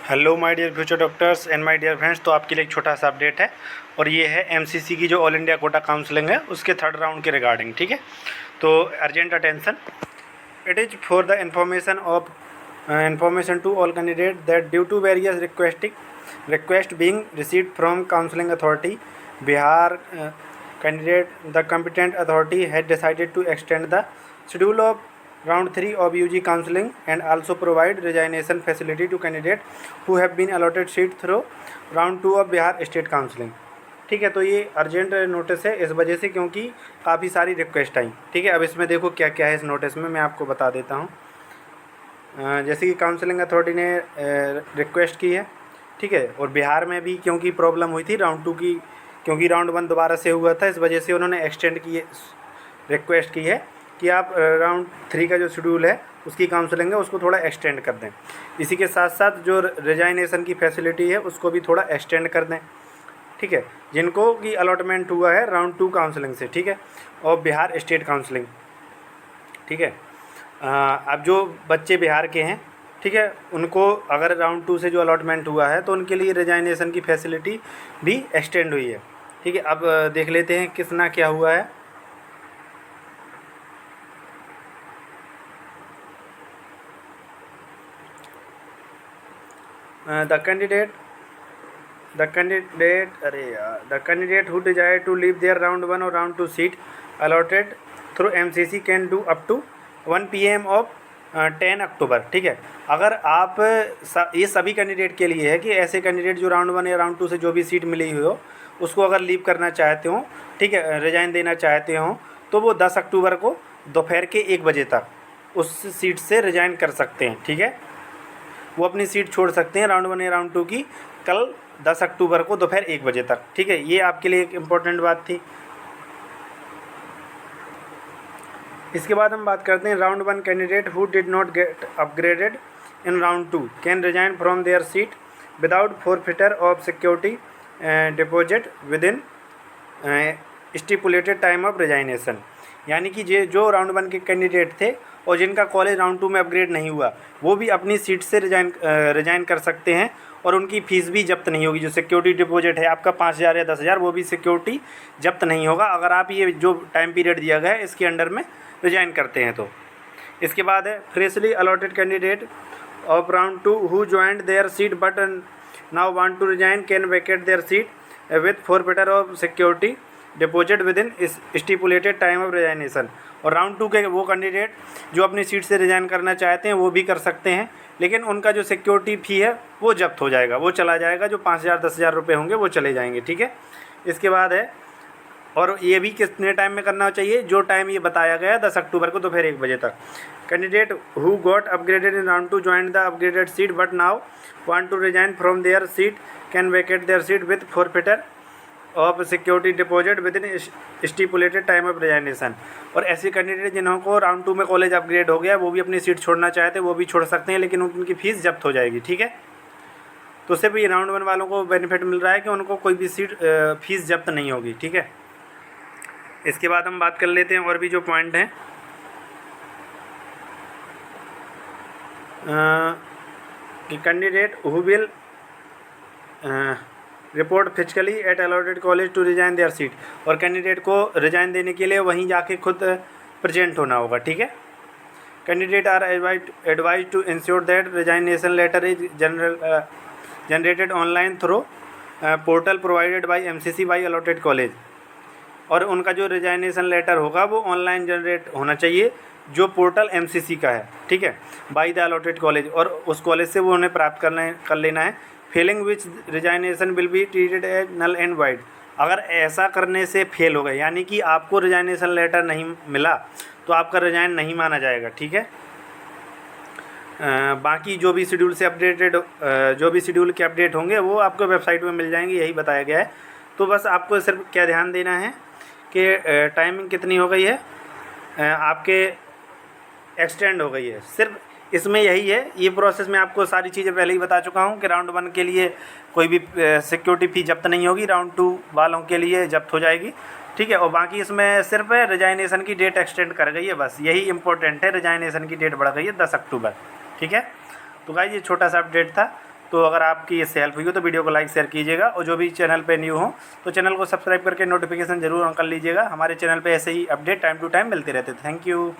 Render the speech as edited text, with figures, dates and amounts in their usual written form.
Hello my dear future doctors and my dear friends. तो आपके लिए एक छोटा सा अपडेट है और ये है एमसीसी की जो ऑल इंडिया कोटा काउंसलिंग है उसके थर्ड राउंड के रिगार्डिंग। ठीक है, तो urgent attention, it is for the information to all candidates that due to various request being received from counseling authority Bihar candidate, the competent authority had decided to extend the schedule of round 3 of UG counseling and also provide resignation facility to candidates who have been allotted seat through round 2 of Bihar state counseling। ठीक है, तो ये urgent notice है इस वजह से क्योंकि काफ़ी सारी रिक्वेस्ट आई। ठीक है, अब इसमें देखो क्या क्या है इस नोटिस में, मैं आपको बता देता हूँ। जैसे कि काउंसलिंग अथॉरिटी ने रिक्वेस्ट की है, ठीक है, और बिहार में भी क्योंकि प्रॉब्लम हुई थी राउंड 2 की, क्योंकि राउंड 1 दोबारा से हुआ था, इस वजह से उन्होंने एक्सटेंड की रिक्वेस्ट की है कि आप राउंड 3 का जो शेड्यूल है उसकी काउंसलिंग है उसको थोड़ा एक्सटेंड कर दें। इसी के साथ साथ जो रिजाइनेशन की फैसिलिटी है उसको भी थोड़ा एक्सटेंड कर दें। ठीक है, जिनको की अलॉटमेंट हुआ है राउंड 2 काउंसलिंग से, ठीक है, और बिहार स्टेट काउंसलिंग। ठीक है, अब जो बच्चे बिहार के हैं, ठीक है, उनको अगर राउंड 2 से जो अलॉटमेंट हुआ है तो उनके लिए रिजाइनेशन की फैसिलिटी भी एक्सटेंड हुई है। ठीक है, अब देख लेते हैं कितना क्या हुआ है। The candidate who desire to leave their round 1 और round 2 seat allotted through MCC can do up to 1 PM of 10 October. ठीक है, अगर आप ये सभी कैंडिडेट के लिए है कि ऐसे कैंडिडेट जो राउंड 1 या राउंड 2 से जो भी सीट मिली हुई हो उसको अगर लीव करना चाहते हो, ठीक है, रिजाइन देना चाहते हो, तो वो 10 अक्टूबर को दोपहर के 1 बजे तक उस सीट से रिजाइन कर सकते हैं। ठीक है, वो अपनी सीट छोड़ सकते हैं राउंड 1 या राउंड 2 की कल 10 अक्टूबर को दोपहर 1 बजे तक। ठीक है, ये आपके लिए एक इम्पोर्टेंट बात थी। इसके बाद हम बात करते हैं round 1 candidate who did not get upgraded in round 2 can resign from their seat without forfeiture of security deposit within stipulated time of resignation. यानी कि जो राउंड 1 के कैंडिडेट थे और जिनका कॉलेज राउंड 2 में अपग्रेड नहीं हुआ वो भी अपनी सीट से रिजाइन कर सकते हैं और उनकी फ़ीस भी जब्त नहीं होगी। जो सिक्योरिटी डिपॉजिट है आपका 5,000 या 10,000 वो भी सिक्योरिटी जब्त नहीं होगा अगर आप ये जो टाइम पीरियड दिया गया है इसके अंडर में रिजाइन करते हैं तो। इसके बाद है freshly allotted candidate of round 2 who joined their seat but now want to resign can vacate their seat with forfeiture of security deposit within stipulated time of resignation. और round 2 के वो candidate जो अपनी seat से resign करना चाहते हैं वो भी कर सकते हैं, लेकिन उनका जो सिक्योरिटी फ़ी है वो जब्त हो जाएगा, वो चला जाएगा, जो 5,000 10,000 रुपये होंगे वो चले जाएंगे। ठीक है, इसके बाद है, और ये भी कितने टाइम में करना चाहिए, जो टाइम ये बताया गया 10 अक्टूबर को दोपहर 1 बजे तक। Candidate who got upgraded in round 2 joined the upgraded seat but now want to resign from their seat can vacate their seat with forfeiture of security deposit within stipulated time of resignation. और ऐसे candidate जिनको round 2 में college upgrade हो गया वो भी अपनी seat छोड़ना चाहते हैं वो भी छोड़ सकते हैं, लेकिन उनकी फ़ीस जब्त हो जाएगी। ठीक है, तो सिर्फ ये राउंड 1 वालों को बेनिफिट मिल रहा है कि उनको कोई भी सीट फीस जब्त नहीं होगी। ठीक है, इसके बाद हम बात कर लेते हैं और भी जो पॉइंट हैं। कि candidate who will report physically at allotted college to resign their seat, और कैंडिडेट को रिजाइन देने के लिए वहीं जाके खुद प्रेजेंट होना होगा। ठीक है, candidate are advised to ensure that resignation letter is generated online through portal provided by MCC by allotted college. और उनका जो रिजाइनेशन लेटर होगा वो ऑनलाइन जनरेट होना चाहिए जो पोर्टल एमसीसी का है। ठीक है, बाय द अलॉटेड कॉलेज, और उस कॉलेज से वो उन्हें प्राप्त कर लेना है। Failing which resignation will be treated as null and void. अगर ऐसा करने से फेल हो गए, यानी कि आपको रिजाइनेशन लेटर नहीं मिला तो आपका रिजाइन नहीं माना जाएगा। ठीक है, बाकी जो भी शेड्यूल से अपडेटेड जो भी शेड्यूल के अपडेट होंगे वो आपको वेबसाइट में मिल जाएंगे, यही बताया गया है। तो बस आपको सिर्फ क्या ध्यान देना है कि टाइमिंग कितनी हो गई है, आपके एक्सटेंड हो गई है। सिर्फ इसमें यही है, ये प्रोसेस में आपको सारी चीज़ें पहले ही बता चुका हूँ कि राउंड 1 के लिए कोई भी सिक्योरिटी फ़ी जब्त नहीं होगी, राउंड 2 वालों के लिए जब्त हो जाएगी। ठीक है, और बाकी इसमें सिर्फ रिजाइनेशन की डेट एक्सटेंड कर गई है, बस यही इंपॉर्टेंट है, रिजाइनेशन की डेट बढ़ गई है 10 अक्टूबर। ठीक है, तो गाइस ये छोटा सा अपडेट था। तो अगर आपकी इससे हेल्प हुई हो तो वीडियो को लाइक शेयर कीजिएगा, और जो भी चैनल पे न्यू हो तो चैनल को सब्सक्राइब करके नोटिफिकेशन जरूर ऑन कर लीजिएगा। हमारे चैनल पे ऐसे ही अपडेट टाइम टू टाइम मिलते रहते हैं। Thank you.